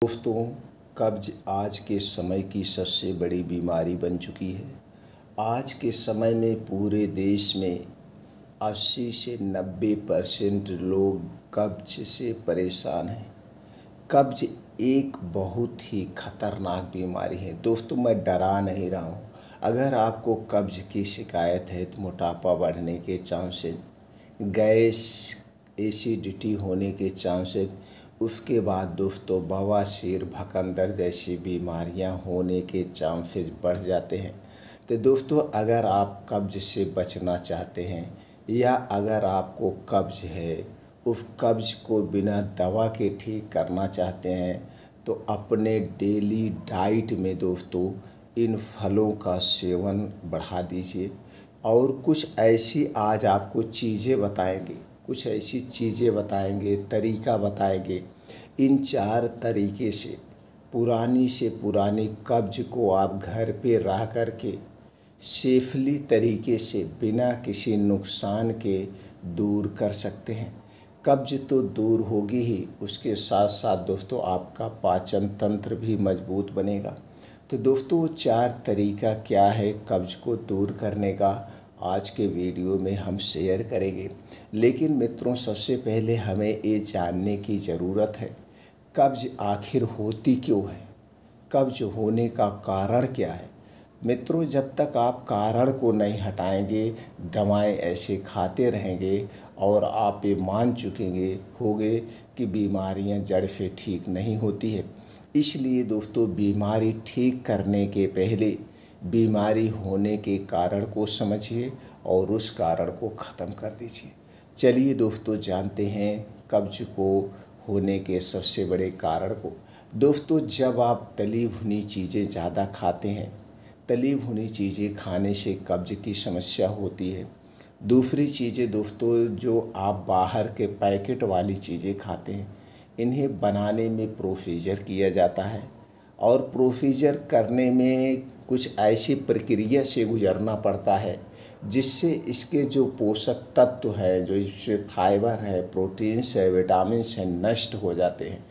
दोस्तों, कब्ज आज के समय की सबसे बड़ी बीमारी बन चुकी है। आज के समय में पूरे देश में 80 से 90% लोग कब्ज से परेशान हैं। कब्ज एक बहुत ही खतरनाक बीमारी है। दोस्तों, मैं डरा नहीं रहा हूँ। अगर आपको कब्ज की शिकायत है तो मोटापा बढ़ने के चांसेस, गैस, एसिडिटी होने के चांसेस, उसके बाद दोस्तों बवासीर, भकंदर जैसी बीमारियां होने के चांसेस बढ़ जाते हैं। तो दोस्तों, अगर आप कब्ज से बचना चाहते हैं या अगर आपको कब्ज है, उस कब्ज को बिना दवा के ठीक करना चाहते हैं तो अपने डेली डाइट में दोस्तों इन फलों का सेवन बढ़ा दीजिए। और कुछ ऐसी आज आपको चीज़ें बताएंगे, कुछ ऐसी चीज़ें बताएंगे, तरीका बताएंगे। इन 4 तरीके से पुरानी कब्ज को आप घर पे रह कर के सेफली तरीके से बिना किसी नुकसान के दूर कर सकते हैं। कब्ज तो दूर होगी ही, उसके साथ साथ दोस्तों आपका पाचन तंत्र भी मजबूत बनेगा। तो दोस्तों, वो 4 तरीका क्या है कब्ज को दूर करने का, आज के वीडियो में हम शेयर करेंगे। लेकिन मित्रों, सबसे पहले हमें ये जानने की ज़रूरत है कब्ज आखिर होती क्यों है, कब्ज होने का कारण क्या है। मित्रों, जब तक आप कारण को नहीं हटाएंगे, दवाएं ऐसे खाते रहेंगे और आप ये मान चुकेंगे होंगे कि बीमारियां जड़ से ठीक नहीं होती है। इसलिए दोस्तों, बीमारी ठीक करने के पहले बीमारी होने के कारण को समझिए और उस कारण को ख़त्म कर दीजिए। चलिए दोस्तों, जानते हैं कब्ज को होने के सबसे बड़े कारण को। दोस्तों, जब आप तली भुनी चीज़ें ज़्यादा खाते हैं, तली भुनी चीज़ें खाने से कब्ज की समस्या होती है। दूसरी चीज़ें दोस्तों, जो आप बाहर के पैकेट वाली चीज़ें खाते हैं, इन्हें बनाने में प्रोसीजर किया जाता है और प्रोसीजर करने में कुछ ऐसी प्रक्रिया से गुजरना पड़ता है जिससे इसके जो पोषक तत्व है, जो इसमें फाइबर है, प्रोटीन्स है, विटामिन्स हैं, नष्ट हो जाते हैं।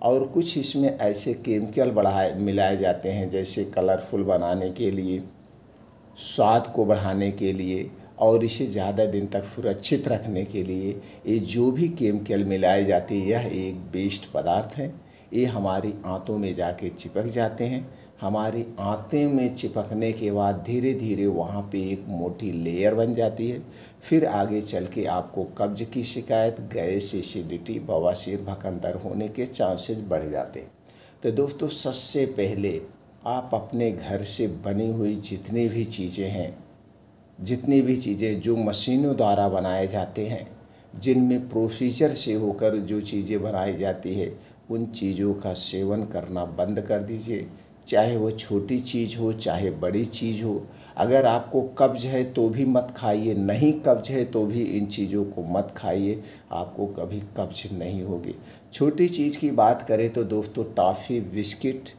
और कुछ इसमें ऐसे केमिकल मिलाए जाते हैं, जैसे कलरफुल बनाने के लिए, स्वाद को बढ़ाने के लिए और इसे ज़्यादा दिन तक सुरक्षित रखने के लिए ये जो भी केमिकल मिलाए जाते हैं, यह एक वेस्ट पदार्थ है। ये हमारी आंतों में जाके चिपक जाते हैं। हमारी आंतें में चिपकने के बाद धीरे धीरे वहाँ पे एक मोटी लेयर बन जाती है। फिर आगे चल के आपको कब्ज की शिकायत, गैस, एसिडिटी, बवासीर, भकंदर होने के चांसेस बढ़ जाते हैं। तो दोस्तों, सबसे पहले आप अपने घर से बनी हुई जितनी भी चीज़ें जो मशीनों द्वारा बनाए जाते हैं, जिनमें प्रोसीजर से होकर जो चीज़ें बनाई जाती है, उन चीज़ों का सेवन करना बंद कर दीजिए। चाहे वो छोटी चीज़ हो, चाहे बड़ी चीज़ हो। अगर आपको कब्ज है तो भी मत खाइए, नहीं कब्ज है तो भी इन चीज़ों को मत खाइए, आपको कभी कब्ज नहीं होगी। छोटी चीज़ की बात करें तो दोस्तों, टॉफ़ी, बिस्किट,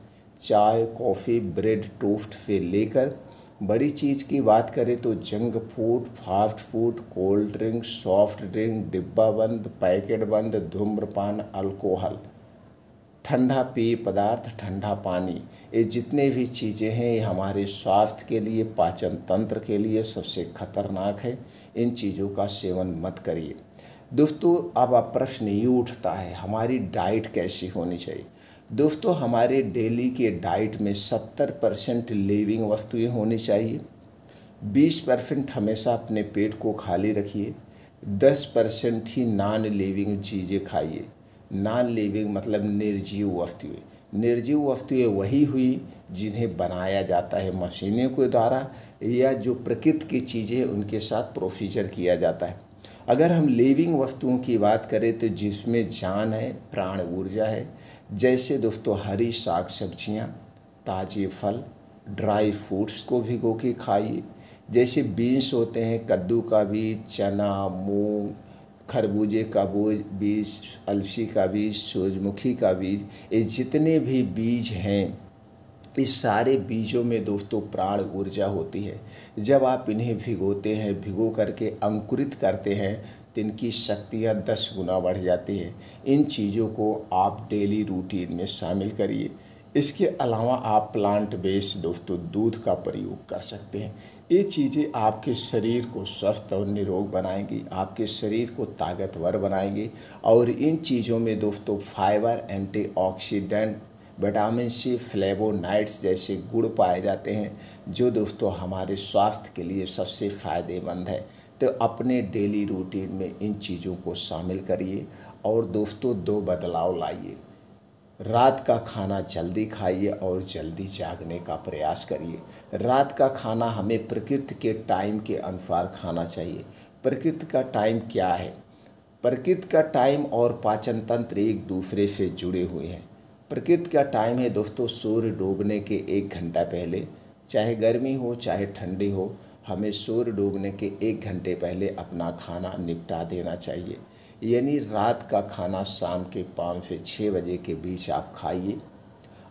चाय, कॉफ़ी, ब्रेड, टोस्ट से लेकर बड़ी चीज़ की बात करें तो junk food, fast food, cold drink, soft drink, डिब्बा बंद, पैकेट बंद, धूम्रपान, अल्कोहल, ठंडा पेय पदार्थ, ठंडा पानी, ये जितने भी चीज़ें हैं ये हमारे स्वास्थ्य के लिए, पाचन तंत्र के लिए सबसे खतरनाक है। इन चीज़ों का सेवन मत करिए। दोस्तों, अब प्रश्न ये उठता है हमारी डाइट कैसी होनी चाहिए। दोस्तों, हमारे डेली के डाइट में 70% लिविंग वस्तुएं होनी चाहिए। 20% हमेशा अपने पेट को खाली रखिए। 10% ही नॉन लिविंग चीज़ें खाइए। नॉन लिविंग मतलब निर्जीव वस्तुएं। निर्जीव वस्तुएं वही हुई जिन्हें बनाया जाता है मशीनों के द्वारा या जो प्रकृति की चीज़ें उनके साथ प्रोसीजर किया जाता है। अगर हम लिविंग वस्तुओं की बात करें तो जिसमें जान है, प्राण ऊर्जा है, जैसे दोस्तों हरी साग सब्जियाँ, ताज़े फल, ड्राई फ्रूट्स को भिगो के खाइए। जैसे बीन्स होते हैं, कद्दू का बीज, चना, मूंग, खरबूजे का बीज, अलसी का बीज, सूरजमुखी का बीज, ये जितने भी बीज हैं, इस सारे बीजों में दोस्तों प्राण ऊर्जा होती है। जब आप इन्हें भिगोते हैं, भिगो करके अंकुरित करते हैं तो इनकी शक्तियाँ 10 गुना बढ़ जाती हैं। इन चीज़ों को आप डेली रूटीन में शामिल करिए। इसके अलावा आप प्लांट बेस्ड दोस्तों दूध का प्रयोग कर सकते हैं। ये चीज़ें आपके शरीर को स्वस्थ और निरोग बनाएंगी, आपके शरीर को ताकतवर बनाएंगी। और इन चीज़ों में दोस्तों fibre, antioxidant, vitamin C, flavonoids जैसे गुण पाए जाते हैं, जो दोस्तों हमारे स्वास्थ्य के लिए सबसे फ़ायदेमंद है। तो अपने डेली रूटीन में इन चीज़ों को शामिल करिए और दोस्तों 2 बदलाव लाइए। रात का खाना जल्दी खाइए और जल्दी जागने का प्रयास करिए। रात का खाना हमें प्रकृति के टाइम के अनुसार खाना चाहिए। प्रकृति का टाइम क्या है? प्रकृति का टाइम और पाचन तंत्र एक दूसरे से जुड़े हुए हैं। प्रकृति का टाइम है दोस्तों सूर्य डूबने के 1 घंटा पहले, चाहे गर्मी हो चाहे ठंडी हो, हमें सूर्य डूबने के 1 घंटे पहले अपना खाना निपटा देना चाहिए। यानी रात का खाना शाम के 5 से 6 बजे के बीच आप खाइए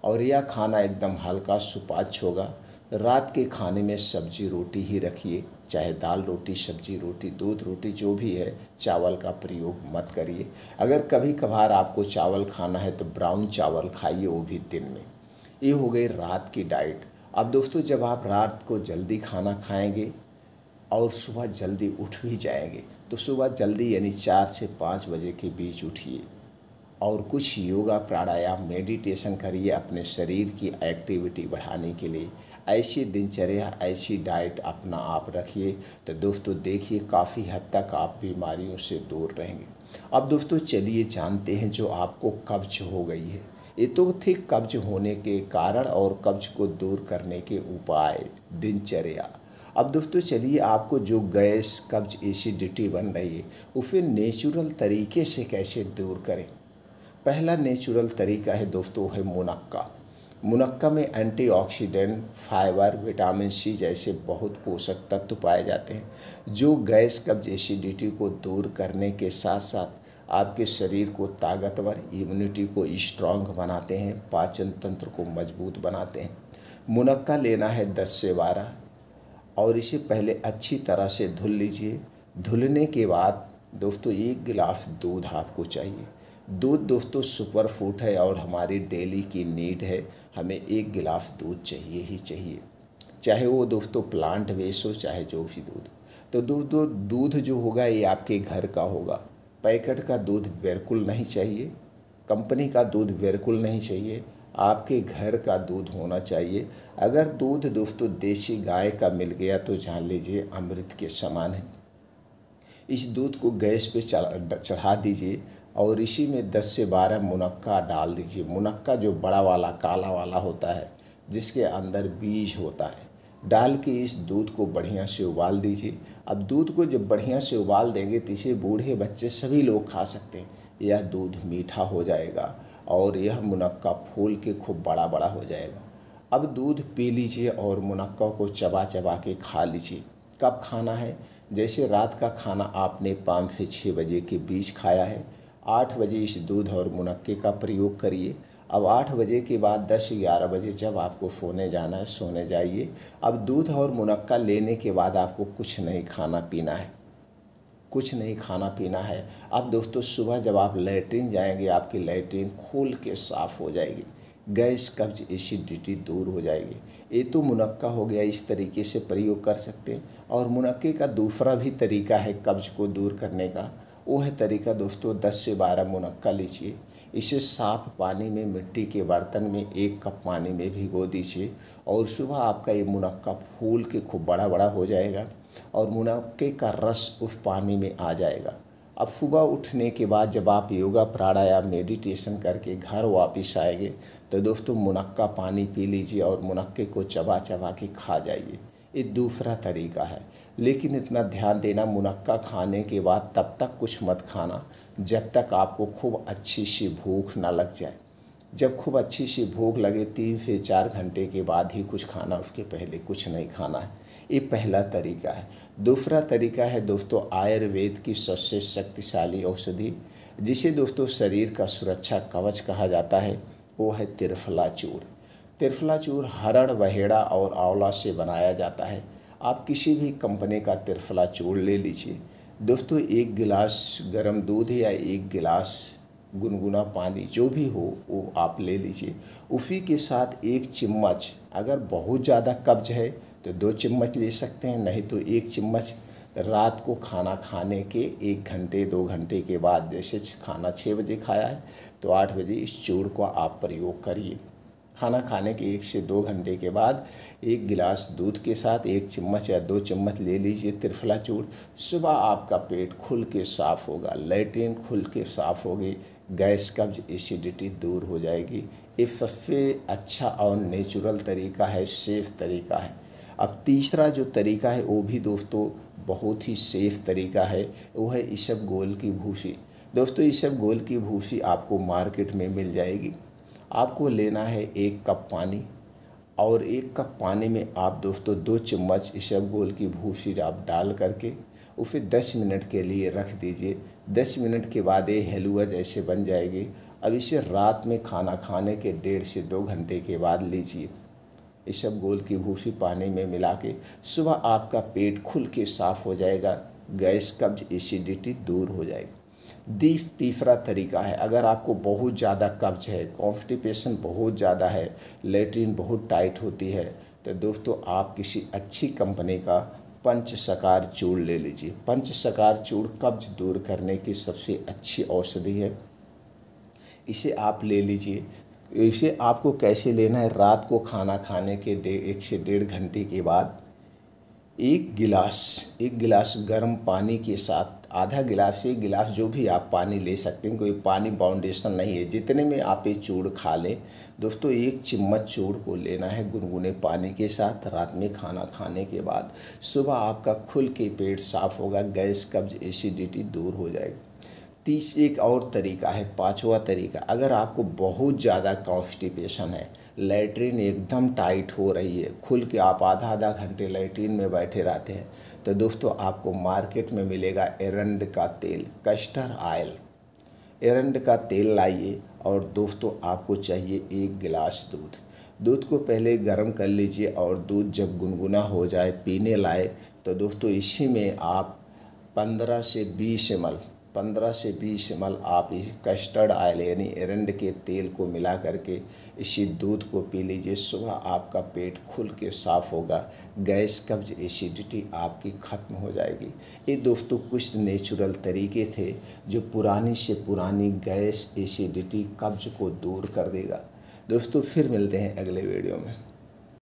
और यह खाना एकदम हल्का सुपाच्य होगा। रात के खाने में सब्जी रोटी ही रखिए, चाहे दाल रोटी, सब्जी रोटी, दूध रोटी जो भी है, चावल का प्रयोग मत करिए। अगर कभी कभार आपको चावल खाना है तो ब्राउन चावल खाइए, वो भी दिन में। ये हो गई रात की डाइट। अब दोस्तों जब आप रात को जल्दी खाना खाएंगे और सुबह जल्दी उठ भी जाएंगे, तो सुबह जल्दी यानी 4 से 5 बजे के बीच उठिए और कुछ योगा, प्राणायाम, मेडिटेशन करिए अपने शरीर की एक्टिविटी बढ़ाने के लिए। ऐसी दिनचर्या, ऐसी डाइट अपना आप रखिए तो दोस्तों देखिए काफ़ी हद तक आप बीमारियों से दूर रहेंगे। अब दोस्तों चलिए जानते हैं जो आपको कब्ज हो गई है, ये तो थे कब्ज होने के कारण और कब्ज को दूर करने के उपाय, दिनचर्या। अब दोस्तों चलिए आपको जो गैस, कब्ज, एसिडिटी बन रही है उसे नेचुरल तरीके से कैसे दूर करें। पहला नेचुरल तरीका है दोस्तों है मुनक्का। मुनक्का में एंटीऑक्सीडेंट, फाइबर, विटामिन सी जैसे बहुत पोषक तत्व पाए जाते हैं, जो गैस, कब्ज, एसिडिटी को दूर करने के साथ साथ आपके शरीर को ताकतवर, इम्यूनिटी को स्ट्रांग बनाते हैं, पाचन तंत्र को मजबूत बनाते हैं। मुनक्का लेना है 10 से 12 और इसे पहले अच्छी तरह से धुल लीजिए। धुलने के बाद दोस्तों 1 गिलास दूध आपको चाहिए। दूध दोस्तों सुपर फूड है और हमारी डेली की नीड है, हमें 1 गिलास दूध चाहिए ही चाहिए, चाहे वो दोस्तों प्लांट बेस्ड हो चाहे जो भी दूध हो। तो दूध जो होगा ये आपके घर का होगा। पैकेट का दूध बिल्कुल नहीं चाहिए, कंपनी का दूध बिल्कुल नहीं चाहिए, आपके घर का दूध होना चाहिए। अगर दूध दोस्तों देसी गाय का मिल गया तो जान लीजिए अमृत के समान है। इस दूध को गैस पे चढ़ा दीजिए और इसी में 10 से 12 मुनक्का डाल दीजिए। मुनक्का जो बड़ा वाला काला वाला होता है जिसके अंदर बीज होता है, डाल के इस दूध को बढ़िया से उबाल दीजिए। अब दूध को जब बढ़िया से उबाल देंगे तो इसे बूढ़े बच्चे सभी लोग खा सकते हैं। यह दूध मीठा हो जाएगा और यह मुनक्का फूल के खूब बड़ा बड़ा हो जाएगा। अब दूध पी लीजिए और मुनक्का को चबा चबा के खा लीजिए। कब खाना है? जैसे रात का खाना आपने 5 से 6 बजे के बीच खाया है, 8 बजे इस दूध और मुनक्के का प्रयोग करिए। अब 8 बजे के बाद 10-11 बजे जब आपको सोने जाना है सोने जाइए। अब दूध और मुनक्का लेने के बाद आपको कुछ नहीं खाना पीना है, कुछ नहीं खाना पीना है। अब दोस्तों सुबह जब आप लैट्रिन जाएंगे आपकी लैट्रिन खोल के साफ़ हो जाएगी, गैस, कब्ज, एसिडिटी दूर हो जाएगी। ये तो मुनक्का हो गया, इस तरीके से प्रयोग कर सकते हैं। और मुनक्के का दूसरा भी तरीका है कब्ज को दूर करने का, वो है तरीका दोस्तों 10 से 12 मुनक्का लीजिए। इसे साफ़ पानी में मिट्टी के बर्तन में 1 कप पानी में भिगो दीजिए और सुबह आपका ये मुनक्का फूल के खूब बड़ा बड़ा हो जाएगा और मुनक्के का रस उस पानी में आ जाएगा। अब सुबह उठने के बाद जब आप योगा, प्राणायाम, मेडिटेशन करके घर वापस आएंगे तो दोस्तों मुनक्का पानी पी लीजिए और मुनक्के को चबा चबा के खा जाइए। ये दूसरा तरीका है। लेकिन इतना ध्यान देना, मुनक्का खाने के बाद तब तक कुछ मत खाना जब तक आपको खूब अच्छी सी भूख ना लग जाए। जब खूब अच्छी सी भूख लगे 3 से 4 घंटे के बाद ही कुछ खाना, उसके पहले कुछ नहीं खाना है। ये पहला तरीका है। दूसरा तरीका है दोस्तों आयुर्वेद की सबसे शक्तिशाली औषधि, जिसे दोस्तों शरीर का सुरक्षा कवच कहा जाता है, वो है त्रिफला चूर्ण। त्रिफला चूर्ण हरण, बहेड़ा और आंवला से बनाया जाता है। आप किसी भी कंपनी का त्रिफला चूर्ण ले लीजिए। दोस्तों 1 गिलास गर्म दूध या 1 गिलास गुनगुना पानी जो भी हो वो आप ले लीजिए। उसी के साथ 1 चम्मच, अगर बहुत ज़्यादा कब्ज है तो 2 चम्मच ले सकते हैं, नहीं तो 1 चम्मच रात को खाना खाने के 1 घंटे 2 घंटे के बाद, जैसे खाना 6 बजे खाया है तो 8 बजे इस चूर्ण को आप प्रयोग करिए। खाना खाने के 1 से 2 घंटे के बाद 1 गिलास दूध के साथ 1 चम्मच या 2 चम्मच ले लीजिए त्रिफला चूर्ण। सुबह आपका पेट खुल के साफ़ होगा, लैट्रिन खुल के साफ़ होगी, गैस कब्ज एसिडिटी दूर हो जाएगी। ये सबसे अच्छा और नेचुरल तरीका है, सेफ़ तरीका है। अब तीसरा जो तरीका है वो भी दोस्तों बहुत ही सेफ़ तरीका है, वो है इसबगोल की भूसी। दोस्तों इसबगोल की भूसी आपको मार्केट में मिल जाएगी। आपको लेना है 1 कप पानी, और 1 कप पानी में आप दोस्तों 2 चम्मच इसबगोल की भूसी आप डाल करके उसे 10 मिनट के लिए रख दीजिए। 10 मिनट के बाद ये हलवा जैसे बन जाएगी। अब इसे रात में खाना खाने के 1.5 से 2 घंटे के बाद लीजिए। इसबगोल की भूसी पानी में मिला के सुबह आपका पेट खुल के साफ़ हो जाएगा, गैस कब्ज एसिडिटी दूर हो जाएगी। तीसरा तरीका है, अगर आपको बहुत ज़्यादा कब्ज है, कॉन्स्टिपेशन बहुत ज़्यादा है, लैट्रिन बहुत टाइट होती है, तो दोस्तों आप किसी अच्छी कंपनी का पंचशकार चूर्ण ले लीजिए। पंचशकार चूर्ण कब्ज दूर करने की सबसे अच्छी औषधि है, इसे आप ले लीजिए। इसे आपको कैसे लेना है, रात को खाना खाने के 1 से 1.5 घंटे के बाद 1 गिलास गर्म पानी के साथ, आधा गिलास से 1 गिलास जो भी आप पानी ले सकते हैं, कोई पानी बाउंडेशन नहीं है, जितने में आप ये चूर्ण खा लें। दोस्तों 1 चम्मच चूर्ण को लेना है गुनगुने पानी के साथ रात में खाना खाने के बाद। सुबह आपका खुल के पेट साफ़ होगा, गैस कब्ज एसिडिटी दूर हो जाएगी। एक और तरीका है, 5वां तरीका, अगर आपको बहुत ज़्यादा कॉन्स्टिपेशन है, लैट्रिन एकदम टाइट हो रही है, खुल के आप आधा घंटे लैट्रिन में बैठे रहते हैं, तो दोस्तों आपको मार्केट में मिलेगा एरंड का तेल, कैस्टर ऑयल। एरंड का तेल लाइए, और दोस्तों आपको चाहिए 1 गिलास दूध को पहले गर्म कर लीजिए, और दूध जब गुनगुना हो जाए पीने लाए, तो दोस्तों इसी में आप 15 से 20 ml आप इस कस्टर्ड ऑयल यानी एरंड के तेल को मिला करके इसी दूध को पी लीजिए। सुबह आपका पेट खुल के साफ़ होगा, गैस कब्ज एसिडिटी आपकी ख़त्म हो जाएगी। ये दोस्तों कुछ नेचुरल तरीके थे जो पुरानी से पुरानी गैस एसिडिटी कब्ज को दूर कर देगा। दोस्तों फिर मिलते हैं अगले वीडियो में।